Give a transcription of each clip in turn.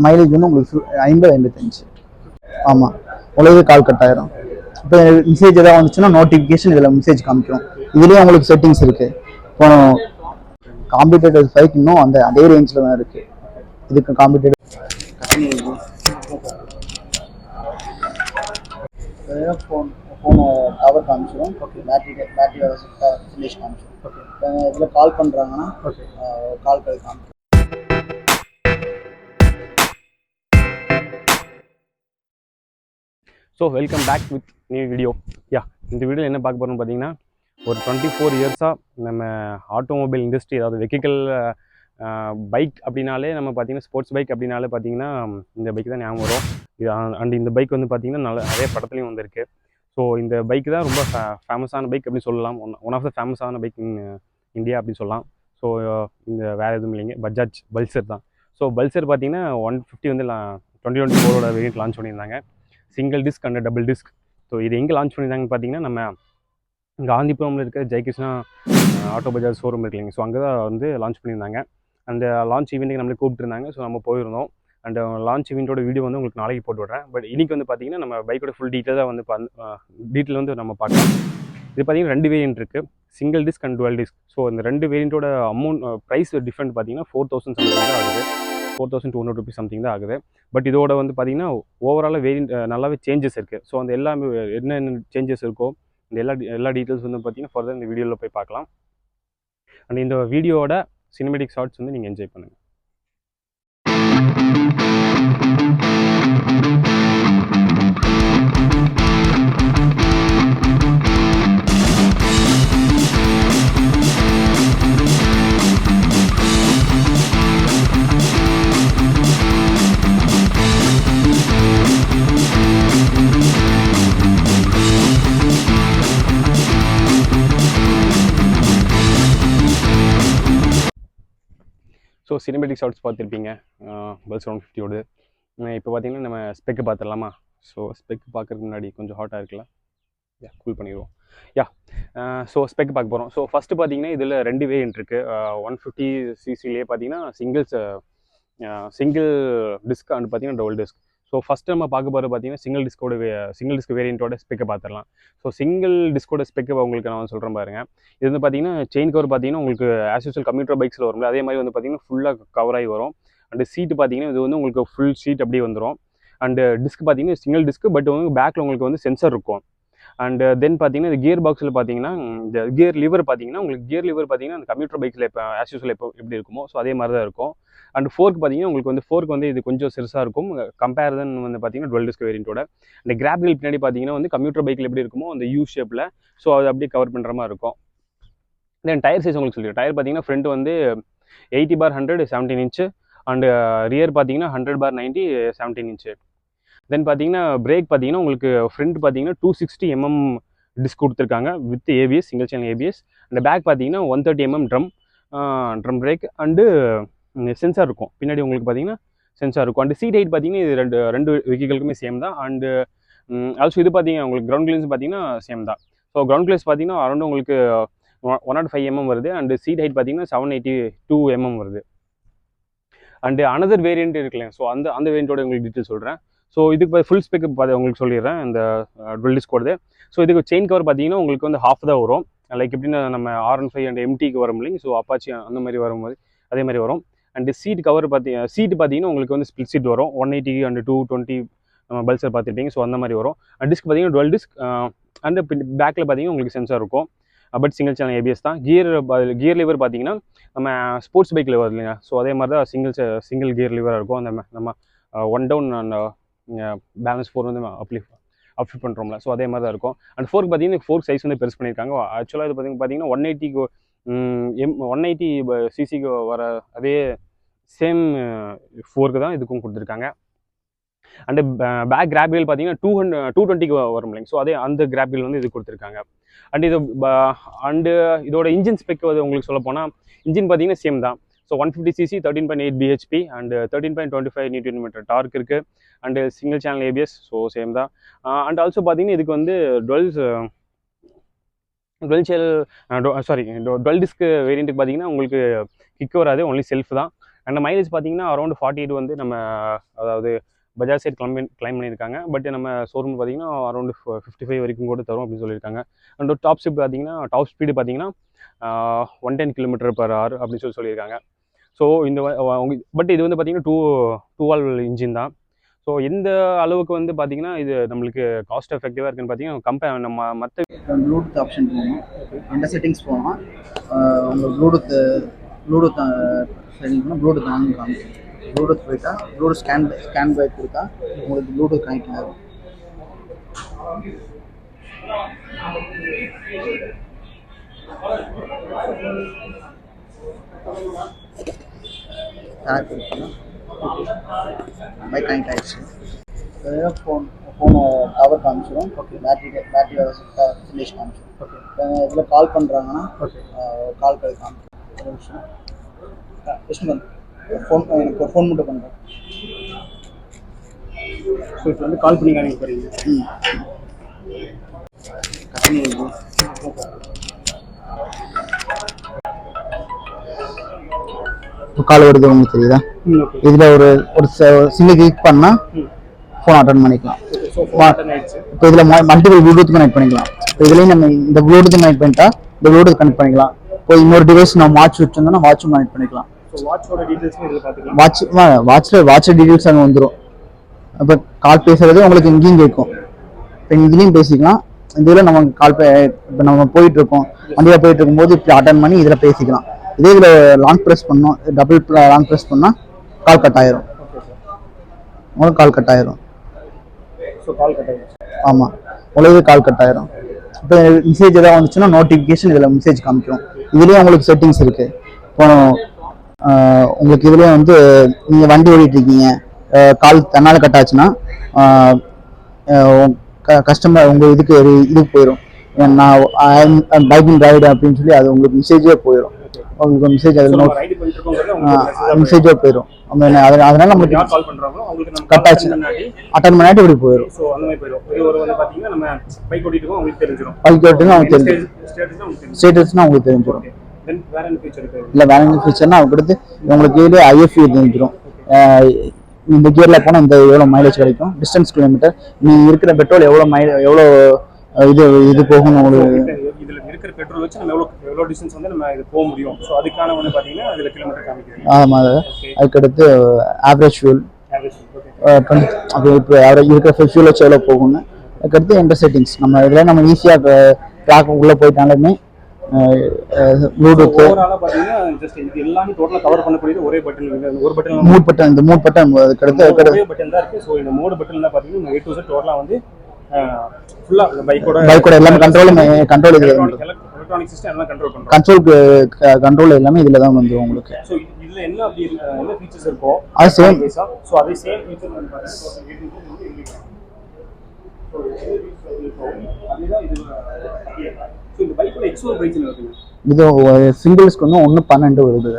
Mileage வந்து உங்களுக்கு 50-55. ஆமாம், உங்களுக்கு கால் கட் ஆயிரும். இப்போ மெசேஜ் ஏதாவது வந்துச்சுன்னா நோட்டிஃபிகேஷன் இதில் மெசேஜ் காமிக்கும். இதுலேயே உங்களுக்கு செட்டிங்ஸ் இருக்குது. இப்போ காம்படிட்டர் பைக் இன்னும் அதே ரேஞ்சில் தான் இருக்குது. இதுக்கு காம்படிட்டர் ஃபோனை கவர் காமிச்சிடும். ஓகே, பேட்டரி ஃபினிஷ் காமிச்சிடும். ஓகே, இதில் கால் பண்ணுறாங்கன்னா ஓகே கால் காமிச்சிடும். So welcome back with new video. இந்த வீடியோ என்ன பார்க்க போகிறோம்னு பார்த்தீங்கன்னா, ஒரு 24 இயர்ஸாக நம்ம ஆட்டோமொபைல் இண்டஸ்ட்ரி, அதாவது வெஹிக்கல் பைக் அப்படின்னாலே நம்ம பார்த்தீங்கன்னா, ஸ்போர்ட்ஸ் பைக் அப்படின்னாலே பார்த்தீங்கன்னா இந்த பைக் தான் ஞாபகம் வரும். அண்ட் இந்த பைக் வந்து பார்த்தீங்கன்னா நிறைய படத்துலையும் வந்திருக்கு. ஸோ இந்த பைக் தான் ரொம்ப ஃபேமஸான பைக் அப்படின்னு சொல்லலாம். ஒன் ஆஃப் த ஃபேமஸான பைக் இன் இந்தியா அப்படின்னு சொல்லலாம். ஸோ இந்த வேறு எதுவும் இல்லைங்க, பஜாஜ் பல்சர் தான். ஸோ பல்சர் பார்த்தீங்கன்னா 150 வந்து 2024 வேரியன்ட் லான்ச் பண்ணியிருந்தாங்க. Single disk and double disk. So இது எங்கே லான்ச் பண்ணியிருந்தாங்கன்னு பார்த்தீங்கன்னா, நம்ம காந்திபுரமில் இருக்க ஜெயகிருஷ்ணா ஆட்டோ பஜாஜ் ஷோரூம் இருக்கு இல்லைங்க. ஸோ அங்கே தான் வந்து லான்ச் பண்ணியிருந்தாங்க. அந்த லான்ச் ஈவெண்ட்டுக்கு நம்மளே கூப்பிட்டுருந்தாங்க. ஸோ நம்ம போயிருந்தோம். அண்ட் லான்ச் ஈவெண்ட்டோட வீடியோ வந்து உங்களுக்கு நாளைக்கு போட்டு விட்றேன். பட் இன்றைக்கி வந்து பார்த்தீங்கன்னா, நம்ம பைக்கோட ஃபுல் டீட்டெயிலாக வந்து டீட்டெயில் வந்து நம்ம பார்க்கலாம். இது பார்த்தீங்கன்னா 2 வேரியன்ட் இருக்குது, single disk and twelve disk. So இந்த 2 வேரியண்ட்டோட அமௌண்ட் ப்ரைஸ் டிஃப்ரெண்ட் பார்த்தீங்கன்னா 4000 சம்திங் தான் ஆகுது. 4200 rupees சம்திங் தான் ஆகுது. பட் இதோட வந்து பார்த்தீங்கன்னா ஓவராலாக வேரியண்ட் நல்லாவே சேஞ்சஸ் இருக்குது. ஸோ அந்த எல்லாமே என்னென்ன சேஞ்சஸ் இருக்கோ இந்த எல்லா டீட்டெயில்ஸ் வந்து பார்த்தீங்கன்னா ஃபர்தர் இந்த வீடியோவில் போய் பார்க்கலாம். அண்ட் இந்த வீடியோவோட சினிமேட்டிக் ஷார்ட்ஸ் வந்து நீங்கள் என்ஜாய் பண்ணுங்கள். ஸோ சினிமேட்டிக் ஷார்ட்ஸ் பார்த்துருப்பீங்க பல்சர் 150ஓடு. இப்போ பார்த்தீங்கன்னா நம்ம ஸ்பெக்கு பார்த்துடலாமா? ஸோ ஸ்பெக்கு பார்க்குறதுக்கு முன்னாடி கொஞ்சம் ஹாட்டாக இருக்குல்ல, கூல் பண்ணிடுவோம். ஸோ ஸ்பெக் பார்க்க போகிறோம். ஸோ ஃபஸ்ட்டு பார்த்தீங்கன்னா இதில் 2 வேரியன்ட் இருக்குது. 150 சிசிலே பார்த்தீங்கன்னா சிங்கிள் டிஸ்க் அண்ட் பார்த்தீங்கன்னா டபுள் டிஸ்க். ஸோ ஃபஸ்ட்டு நம்ம பார்க்க போகிறது பார்த்தீங்கன்னா சிங்கிள் டிஸ்க் வேரியண்ட்டோட ஸ்பெக்கை பார்த்துடலாம். ஸோ சிங்கிள் டிஸ்கோட ஸ்பெக்கை உங்களுக்கு நான் சொல்கிறேன் பாருங்கள். இது வந்து பார்த்தீங்கன்னா செயின் கவர் பார்த்தீங்கன்னா உங்களுக்கு ஆஸ் யூஸ்வல் கம்ப்யூட்டர் பைக்ஸில் வரும்ல, அதே மாதிரி வந்து பார்த்தீங்கன்னா ஃபுல்லாக கவர் ஆகி வரும். அண்டு சீட்டு பார்த்தீங்கன்னா இது வந்து உங்களுக்கு ஃபுல் சீட் அப்படியே வந்துடும். அண்டு டிஸ்க் பார்த்தீங்கன்னா சிங்கிள் டிஸ்க், பட் வந்து பேக்கில் உங்களுக்கு வந்து சென்சர் இருக்கும். அண்ட் தென் பார்த்தீங்கன்னா இந்த கியர் பாக்ஸில் பார்த்தீங்கன்னா இந்த கியர் லிவர் பார்த்தீங்கன்னா அந்த கம்ப்யூட்டர் பைக்கில் இப்போ ஆஸ் யூஸ்வல் இப்போ எப்படி இருக்குமோ ஸோ அதே மாதிரி தான் இருக்கும். அண்ட் ஃபோர்க் பார்த்தீங்கன்னா உங்களுக்கு வந்து ஃபோர்க் வந்து இது கொஞ்சம் சிறுசாக இருக்கும் கம்பேரிசன் வந்து பார்த்தீங்கன்னா டுவெல் டிஸ்க் வேரியண்ட்டோட. அந்த கிராப் வீல் பின்னாடி பார்த்தீங்கன்னா வந்து கம்ப்யூட்டர் பைக்கில் எப்படி இருக்குமோ அந்த யூ ஷேப்பில், ஸோ அது அப்படியே கவர் பண்ணுற மாதிரி இருக்கும். தென் டயர் சைஸ் உங்களுக்கு சொல்லிடுறேன். டயர் பார்த்தீங்கன்னா ஃப்ரண்ட் வந்து 80/100 17 இன்ச்சு அண்டு ரியர் பார்த்தீங்கன்னா 100/90 17 இன்ச்சு. தென் பார்த்தீங்கன்னா பிரேக் பார்த்தீங்கன்னா உங்களுக்கு ஃப்ரண்ட் பார்த்தீங்கன்னா 260 mm டிஸ்க் கொடுத்துருக்காங்க with ABS, single channel ABS. அந்த பேக் பார்த்தீங்கன்னா 130 mm drum break and sensor இருக்கும் பின்னாடி உங்களுக்கு பார்த்தீங்கன்னா சென்சார் இருக்கும். அண்ட் சீட் ஹைட் பார்த்தீங்கன்னா இது ரெண்டு வெஹிக்கிளுக்குமே சேம் தான். அண்டு ஆல்சோ இது பார்த்தீங்கன்னா உங்களுக்கு கிரவுண்ட் கிளியன்ஸ் பார்த்தீங்கன்னா சேம் தான். ஸோ கிரவுண்ட் கிளியன்ஸ் பார்த்தீங்கன்னா அரௌண்ட் உங்களுக்கு 105 mm வருது. அண்டு சீட் ஹைட் பார்த்தீங்கன்னா 782 mm வருது. அண்டு அனதர் வேரியண்ட் இருக்குல்ல, ஸோ அந்த வேரியண்ட்டோட உங்களுக்கு டீட்டெயில் சொல்கிறேன். ஸோ இதுக்கு ஃபுல் ஸ்பெக் உங்களுக்கு சொல்லிடுறேன் இந்த டுவெல் டிஸ்க் வருது. ஸோ இதுக்கு செயின் கவர் பார்த்தீங்கன்னா உங்களுக்கு வந்து ஹாஃப் தான் வரும். லைக் எப்படின்னா நம்ம R15 அண்ட் MTக்கு வரும் இல்லைங்க, ஸோ அப்பாச்சி அந்த மாதிரி வரும்போது அதே மாதிரி வரும். அண்டு சீட் கவர் சீட்டு பார்த்தீங்கன்னா உங்களுக்கு வந்து ஸ்பிளிட் சீட் வரும் 180 அண்ட் 220 நம்ம பல்சர் பார்த்துருப்பீங்க. ஸோ அந்த மாதிரி வரும். டிஸ்க் பார்த்தீங்கன்னா டுவெல் டிஸ்க் அண்டு பேக்கில் பார்த்தீங்கன்னா உங்களுக்கு சென்சார் இருக்கும். பட் சிங்கிள் சேனல் ஏபிஎஸ் தான். கியர் லிவர் பார்த்தீங்கன்னா நம்ம ஸ்போர்ட்ஸ் பைக்கில் வருது இல்லைங்க, ஸோ அதே மாதிரி தான் சிங்கிள் கியர் லிவராக இருக்கும். அந்த நம்ம ஒன் டவுன் அண்ட் பேலன்ஸ் 4 வந்து அப்லிஃப்ட் பண்ணுறோம்ல, ஸோ அதே மாதிரி தான் இருக்கும். அண்ட் ஃபோர்க் பார்த்தீங்கன்னா ஃபோர்க் சைஸ் வந்து பெருசு பண்ணியிருக்காங்க. ஆக்சுவலாக இது பார்த்தீங்கன்னா 180 சிசிக்கு வர அதே சேம் ஃபோர்க்கு தான் இதுக்கும் கொடுத்துருக்காங்க. அண்டு பேக் கிராப் வீல் பார்த்தீங்கன்னா 220க்கு வரும் இல்லைங்க, ஸோ அதே அந்த கிராப் வீல் வந்து இது கொடுத்துருக்காங்க. அண்டு இதோட இன்ஜின் ஸ்பெக் வந்து உங்களுக்கு சொல்ல போனால் இன்ஜின் பார்த்தீங்கன்னா சேம் தான். So 150cc 13.8 bhp and 13.25 Nm torque இருக்குது. And single channel ABS, so same தான். அண்ட் ஆல்சோ பார்த்தீங்கன்னா இதுக்கு வந்து டுவெல் டிஸ்க் வேரியண்ட்டுக்கு பார்த்தீங்கன்னா உங்களுக்கு கிக் வராது, ஒன்லி செல்ஃப் தான். அண்ட் மைலேஜ் பார்த்தீங்கன்னா அரௌண்ட் 48 வந்து நம்ம அதாவது பஜாஜ் சைட் கிளைம் பண்ணியிருக்காங்க. பட் நம்ம ஷோரூம் பார்த்தீங்கன்னா அரௌண்ட் 55 வரைக்கும் கூட தரும் அப்படின்னு சொல்லியிருக்காங்க. அண்ட் டாப் ஸ்பீடு பார்த்தீங்கன்னா 110 km/h அப்படின்னு சொல்லியிருக்காங்க. ஸோ இந்த பட் இது வந்து பார்த்தீங்கன்னா டூ வால் இன்ஜின் தான். ஸோ எந்த அளவுக்கு வந்து பார்த்தீங்கன்னா இது நம்மளுக்கு காஸ்ட் எஃபெக்டிவாக இருக்குன்னு பார்த்தீங்கன்னா நம்ம மற்ற ப்ளூடூத் ஆப்ஷன் போகணும். எந்த செட்டிங்ஸ் போனால் உங்கள் ப்ளூடூத் செட்டிங் பண்ணால் ப்ளூடூத் ஆன் காமிக்கும். ப்ளூடூத் போயிட்டா ப்ளூடூத் ஸ்கேன் பை கொடுத்தா உங்களுக்கு ப்ளூடூத் கனெக்ட் ஆகும். பை கனெக்ட் ஆகிடுச்சு. ஃபோனை கவர் காமிச்சிடும். பேட்டரி பர்சன்டேஜ் காமிச்சிடும். இதில் கால் பண்ணுறாங்கன்னா கால் காமிக்கும். எனக்கு ஒரு ஃபோன் மட்டும் பண்ணுறேன். ஸோ இப்போ வந்து கால் பண்ணி காமிக்க போகிறீங்க. கால் வருது உங்களுக்கு தெரியுதா? இதுல ஒரு சிங்கிள் கிளிக் பண்ணா ஃபோன் அட்டன் பண்ணிக்கலாம். இப்போ இதுல மல்டிபிள் ப்ளூடூத் கனெக்ட் பண்ணிக்கலாம். இப்போ இதுலயும் நம்ம இந்த ப்ளூடூத் கனெக்ட் பண்ணிட்டா இந்த ப்ளூடூத் கனெக்ட் பண்ணிக்கலாம். இப்போ இன்னொரு டிவைஸ் நம்ம வாட்ச் வச்சிருந்தோம்னா வாட்சும் கனெக்ட் பண்ணிக்கலாம். வாட்ச் டீடைல்ஸ் அங்கே வந்துடும். இப்போ கால் பேசுறது உங்களுக்கு இங்கேயும் கேட்கும். இப்போ இதுலேயும் பேசிக்கலாம். இதில் நம்ம இப்போ நம்ம போயிட்டு இருக்கோம், வண்டியில் போயிட்டு இருக்கும்போது இப்படி அட்டன் பண்ணி இதில் பேசிக்கலாம். இதே இதில் லாங் ப்ரெஸ் பண்ணோம், டபுள் லாங் ப்ரெஸ் பண்ணால் கால் கட் ஆயிரும். உங்களுக்கு கால் கட் ஆயிரும். ஆமாம், உங்களுக்கு கால் கட் ஆயிரும். இப்போ மெசேஜ் ஏதாவது வந்துச்சுன்னா நோட்டிஃபிகேஷன் இதில் மெசேஜ் காமிக்கும். இதுலேயே உங்களுக்கு செட்டிங்ஸ் இருக்குது. இப்போ உங்களுக்கு இதுலேயே வந்து நீங்கள் வண்டி ஓடிட்டு இருக்கீங்க, கால் தன்னால் கட் ஆச்சுன்னா கஸ்டமர் உங்கள் இதுக்கு போயிடும். நான் பைக்கிங் ரைடு அப்படின்னு சொல்லி அது உங்களுக்கு மெசேஜே போயிடும். உங்களுக்கு மெசேஜ் அதில் மெசேஜே போயிடும். அதனால நம்மளுக்கு கட் ஆச்சு அட்டன் பண்ணிட்டு இப்படி போயிடும். பைக் ஓட்டிட்டு அவங்களுக்கு தெரிஞ்சிடும். ஸ்டேட்டஸ்னா உங்களுக்கு தெரிஞ்சிடும். இல்லை வேற என்ன ஃபீச்சர்னா அடுத்து உங்களுக்கு இதுலேயே ஐஎஃப்இ தெரிஞ்சிடும். இந்த கியரில் போனால் இந்த எவ்வளோ மைலேஜ் கிடைக்கும், டிஸ்டன்ஸ் கிலோமீட்டர், நீ இருக்கிற பெட்ரோல் எவ்வளோ இது போகும் உங்களுக்கு. இதில் இருக்கிற பெட்ரோல் வச்சு நம்ம எவ்வளோ டிஸ்டன்ஸ் வந்து நம்ம இது போக முடியும். ஸோ அதுக்கான வந்து பார்த்தீங்கன்னா அதில் கிலோமீட்டர் காமிக்கிறீங்க. ஆமாம், அதுக்கடுத்து ஆவரேஜ் ஃபியூல் அப்படி இப்போ இருக்கிற ஃபியூல் வச்சு எவ்வளோ போகும்னு. அதுக்கடுத்து எந்த செட்டிங்ஸ் நம்ம இதில் நம்ம ஈஸியாக ட்ராக் உள்ளே போயிட்டாலுமே ப்ளூடூத் எல்லாமே டோட்டலாக கவர் பண்ணக்கூடியது ஒரே பட்டன். ஒரு பட்டன் மூணு பட்டன் ஒரே பட்டன் தான் இருக்குது. ஸோ இந்த 3 பட்டன் தான் பார்த்தீங்கன்னா A to Z டோட்டலாக வந்து ஃபுல்லாக பைக்கோட எல்லாமே கண்ட்ரோல் எலக்ட்ரானிக் சிஸ்டம் எல்லாம் கண்ட்ரோல் எல்லாமே இதில் தான் வந்துடும் உங்களுக்கு. ஸோ இதில் என்ன அப்படி என்ன ஃபீச்சர்ஸ் இருக்கோ அது சேம். ஸோ அதே சேம் ஃபீச்சர் வந்து இது சிங்கிள்ஸ்க்கு வந்து 1.12 வருது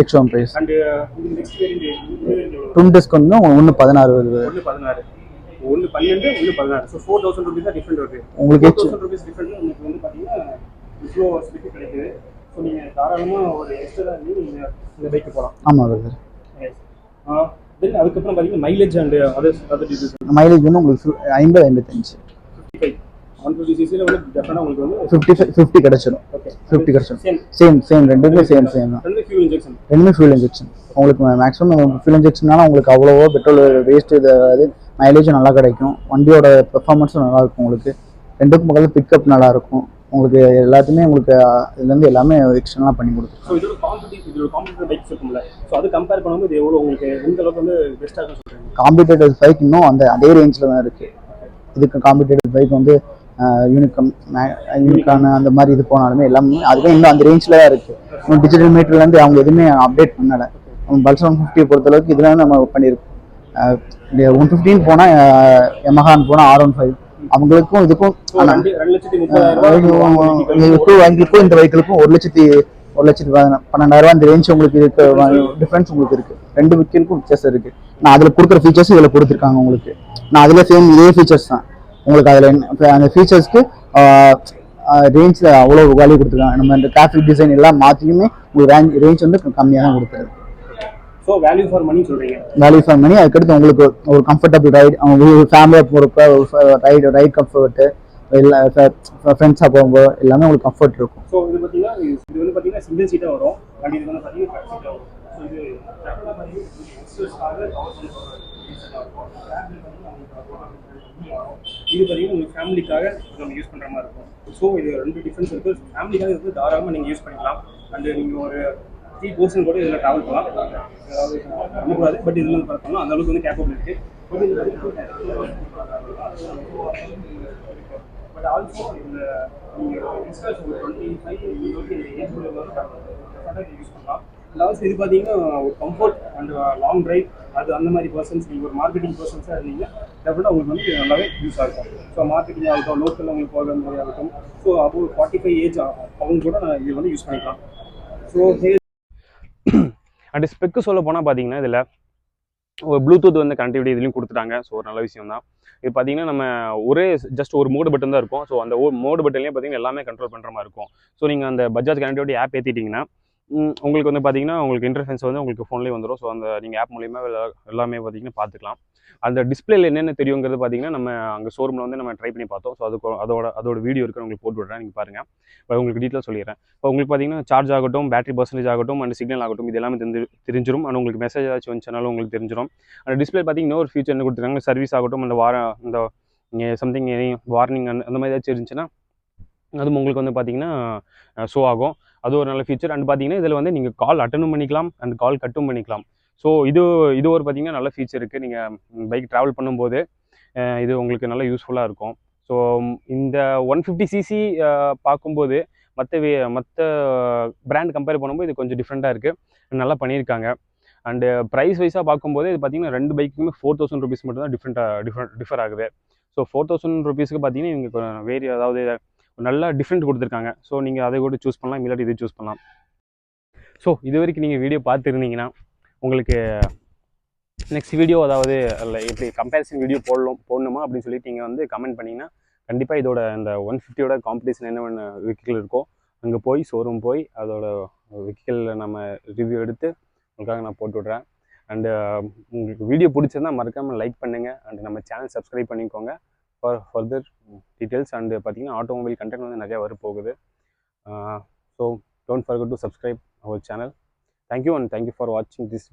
எக்ஸ்ஷோரூம் பிரைஸ். ட்வின் டிஸ்க் வந்து 1.16 வருது. 1.12 ஸோ 4000 ரூபீஸ் தான் டிஃபரெண்ட் வருது. உங்களுக்கு 4000 ரூபீஸ் டிஃபரெண்ட் உங்களுக்கு வந்து பார்த்தீங்கன்னா இவ்வளோ ஸ்பெக்கு கிடைக்குது. ஸோ நீங்கள் தாராளமாக ஒரு எக்ஸ்ட்ரா நீங்கள் இந்த பைக்கு போகலாம். ஆமாம் வருது. தென் அதுக்கப்புறம் பார்த்தீங்கன்னா mileage and other details. Mileage வந்து உங்களுக்கு 50-55 150cc வந்து டெஃபினட்டா உங்களுக்கு வந்து 50 கிடைச்சிடும். ஓகே 50 கிடைச்சிடும். சேம் ரெண்டுமே சேம் தான். ரெண்டுமே ஃபியூல் இன்ஜெக்ஷன். உங்களுக்கு மேக்ஸிமம் ஃபியூல் இன்ஜெக்ஷனால உங்களுக்கு அவ்வளவோ பெட்ரோல் வேஸ்ட் இது மைலேஜும் நல்லா கிடைக்கும். வண்டியோட பெர்ஃபார்மன்ஸும் நல்லா இருக்கும். உங்களுக்கு ரெண்டுக்கும் பக்கத்தில் பிக்கப் நல்லா இருக்கும். உங்களுக்கு எல்லாத்தையுமே உங்களுக்கு இதுலேருந்து எல்லாமே எக்ஸ்டர்னலாக பண்ணி கொடுக்கும். ஸோ இதோட காம்படிட்டிவ் பைக்ஸ் இருக்கும்ல, ஸோ அது கம்பேர் பண்ணும்போது இது எவ்வளோ உங்களுக்கு எந்த அளவுக்கு வந்து பெஸ்ட்டாக இருக்கும் சொல்கிறீங்க? காம்படிட்டிவ் பைக் இன்னும் அதே ரேஞ்சில் தான் இருக்குது. இதுக்கு காம்படிட்டிவ் பைக் வந்து யூனிக்கான அந்த மாதிரி இது போனாலுமே எல்லாமே அதுவே இன்னும் அந்த ரேஞ்சில் தான் இருக்குது. இன்னும் டிஜிட்டல் மீட்டர்லேருந்து அவங்க எதுவுமே அப்டேட் பண்ணலை. பல்சர் 150 பொறுத்தளவுக்கு இதில் நம்ம பண்ணியிருக்கோம். 115 போனால் எமஹான் போனால் R15 அவங்களுக்கும் இதுக்கும் வாங்கிக்கும் இந்த வெஹிக்கிளுக்கும் 1,12,000 இந்த ரேஞ்ச் உங்களுக்கு இருக்கு. டிஃபரன்ஸ் உங்களுக்கு இருக்கு. ரெண்டு வெஹிக்கிளுக்கும் வித்தியாசம் இருக்கு. நான் அதில் கொடுக்குற ஃபீச்சர்ஸ் இதில் கொடுத்துருக்காங்க உங்களுக்கு. நான் அதில் சேம் இதே ஃபீச்சர்ஸ் தான் உங்களுக்கு. அதில் அந்த ஃபீச்சர்ஸ்க்கு ரேஞ்சில் அவ்வளோ வேல்யூ கொடுத்துருக்காங்க. நம்ம இந்த டிராஃபிக் டிசைன் எல்லாம் மாற்றியுமே உங்களுக்கு ரேஞ்ச் வந்து கம்மியாக தான் கொடுக்குறது. ஸோ வேல்யூ ஃபார் மணி சொல்கிறீங்க. Value for money. அதுக்கடுத்து உங்களுக்கு ஒரு கம்ஃபர்டபுள் ரைட், அவங்க ஃபேமிலியாக போகிறப்ப ரைட் கம்ஃபர்ட்டு, இல்லை ஃப்ரெண்ட்ஸாக போகும்போது எல்லாமே உங்களுக்கு கம்ஃபர்ட் இருக்கும். ஸோ இது பார்த்தீங்கன்னா இது வந்து பார்த்தீங்கன்னா சிங்கிள் சீட்டாக வரும், அண்ட் இது வந்து பார்த்தீங்கன்னா ஃபைவ் சீட்டாக வரும். ஸோ இது டெஃபினட்டாக பார்த்தீங்கன்னா இது பார்த்தீங்கன்னா உங்கள் ஃபேமிலிக்காக நம்ம யூஸ் பண்ணுற மாதிரி இருக்கும். ஸோ இது ரெண்டு டிஃப்ரென்ஸ் இருக்குது. ஃபேமிலிக்காக இது தாராளமாக நீங்கள் யூஸ் பண்ணிக்கலாம். அண்டு நீங்கள் ஒரு 3 பர்சன் கூட இதில் ட்ராவல் பண்ணலாம். அதாவது பண்ணக்கூடாது, பட் இதில் வந்து பண்ணலாம். அந்த அளவுக்கு வந்து கேப்பபிள் இருக்குது. பட் ஆல்சோ இந்த நீங்கள் இன்ஸ்டாஸ் ஒரு 25 ஏஜ் யூஸ் பண்ணலாம். லாஸ்ட் இது பார்த்தீங்கன்னா ஒரு கம்ஃபர்ட் அண்ட் லாங் ட்ரைவ், அது அந்த மாதிரி பர்சன்ஸ், நீங்கள் ஒரு மார்க்கெட்டிங் பர்சன்ஸாக இருந்தீங்கன்னா டெஃபினட்டாக உங்களுக்கு வந்து நல்லாவே யூஸ் ஆகும். ஸோ மார்க்கெட்டிங் ஆகட்டும், லோக்கலில் உங்களுக்கு போகிற மாதிரி ஆகட்டும், ஸோ அப்போ 45 ஏஜ் அவங்க கூட நான் இது வந்து யூஸ் பண்ணிக்கலாம். ஸோ அண்ட் ஸ்பெக்கு சொல்ல போனால் பார்த்தீங்கன்னா இதில் ஒரு ப்ளூடூத் வந்து கனெக்டிவிட்டி இதுலையும் கொடுத்துட்டாங்க. ஸோ ஒரு நல்ல விஷயம் தான். இது பார்த்தீங்கன்னா நம்ம ஒரே ஜஸ்ட் ஒரு மோடு பட்டன் தான் இருக்கும். ஸோ அந்த மோடு பட்டன்லேயே பார்த்தீங்கன்னா எல்லாமே கண்ட்ரோல் பண்ணுற மாதிரி இருக்கும். ஸோ நீங்கள் அந்த பஜாஜ் கனெக்டிவிட்டி ஆப் ஏற்றிட்டிங்கன்னா உங்களுக்கு வந்து பார்த்தீங்கன்னா உங்களுக்கு இன்டர்ஃபேஸ் வந்து உங்களுக்கு ஃபோன்லேயே வந்துடும். ஸோ அந்த நீங்கள் ஆப் மூலிமா எல்லாமே பார்த்தீங்கன்னா பார்த்துக்கலாம். அந்த டிஸ்பிளேல என்னென்ன தெரியுங்கிறது பார்த்தீங்கன்னா நம்ம அங்கே ஷோரூமில் வந்து நம்ம ட்ரை பண்ணி பார்த்தோம். ஸோ அதோட வீடியோ இருக்குது, உங்களுக்கு போட்டு விட்றேன், நீங்கள் பாருங்கள். இப்போ உங்களுக்கு டீட்டெயில் சொல்லிடுறேன். இப்போ உங்களுக்கு பார்த்தீங்கன்னா சார்ஜ் ஆகட்டும், பேட்டரி பர்சன்டேஜ் ஆகட்டும், அண்ட் சிக்னல் ஆகட்டும், இது எல்லாமே தெரிஞ்சிடும். அண்ட் உங்களுக்கு மெசேஜ் ஏதாச்சும் வந்துச்சுனாலும் உங்களுக்கு தெரிஞ்சிடும். அந்த டிஸ்பிளே பார்த்தீங்கன்னா ஒரு ஃபீச்சர் என்ன கொடுத்துருக்காங்க, சர்வீஸ் ஆகட்டும், இந்த சம்திங் எனி வார்னிங் அந்த மாதிரி ஏதாச்சும் இருந்துச்சுன்னா அதுவும் உங்களுக்கு வந்து பார்த்தீங்கன்னா ஷோ ஆகும். அது ஒரு நல்ல ஃபீச்சர். அண்ட் பார்த்தீங்கன்னா இதில் வந்து நீங்கள் கால் அட்டனும் பண்ணிக்கலாம் அண்ட் கால் கட்டும் பண்ணிக்கலாம். ஸோ இது ஒரு பார்த்தீங்கன்னா நல்ல ஃபீச்சர் இருக்குது. நீங்கள் பைக் ட்ராவல் பண்ணும்போது இது உங்களுக்கு நல்ல யூஸ்ஃபுல்லாக இருக்கும். ஸோ இந்த 150cc பார்க்கும்போது மற்ற பிராண்ட் கம்பேர் பண்ணும்போது இது கொஞ்சம் டிஃப்ரெண்ட்டாக இருக்குது, நல்லா பண்ணியிருக்காங்க. அண்டு ப்ரைஸ் வைஸாக பார்க்கும்போது இது பார்த்தீங்கன்னா 2 பைக்குமே 4000 rupees மட்டும் தான் டிஃபர் ஆகுது. ஸோ 4000 rupeesக்கு பார்த்தீங்கன்னா இவங்க அதாவது நல்லா டிஃப்ரெண்ட் கொடுத்துருக்காங்க. ஸோ நீங்கள் அதை கூட சூஸ் பண்ணலாம், இல்லாட்டி இது சூஸ் பண்ணலாம். ஸோ இது வரைக்கும் நீங்கள் வீடியோ பார்த்துருந்தீங்கன்னா உங்களுக்கு நெக்ஸ்ட் வீடியோ, அதாவது எப்படி கம்பேரிசன் வீடியோ போடணுமா அப்படின்னு சொல்லிட்டு நீங்கள் வந்து கமெண்ட் பண்ணிங்கன்னா கண்டிப்பாக இதோட இந்த 150யோட காம்படிஷன் என்னென்ன வெஹிக்கிள் இருக்கோ அங்கே போய் ஷோரூம் போய் அதோட வெஹிக்கிளில் நம்ம ரிவ்யூ எடுத்து உங்களுக்காக நான் போட்டு விட்றேன். அண்டு உங்களுக்கு வீடியோ பிடிச்சிருந்தால் மறக்காமல் லைக் பண்ணுங்கள். அண்ட் நம்ம சேனல் சப்ஸ்கிரைப் பண்ணிக்கோங்க ஃபார் ஃபர்தர் டீட்டெயில்ஸ். அண்டு பார்த்தீங்கன்னா ஆட்டோமொபைல் கண்டென்ட் வந்து நிறையா வரப்போகுது. So don't forget to subscribe our channel. Thank you and thank you for வாட்சிங் திஸ்.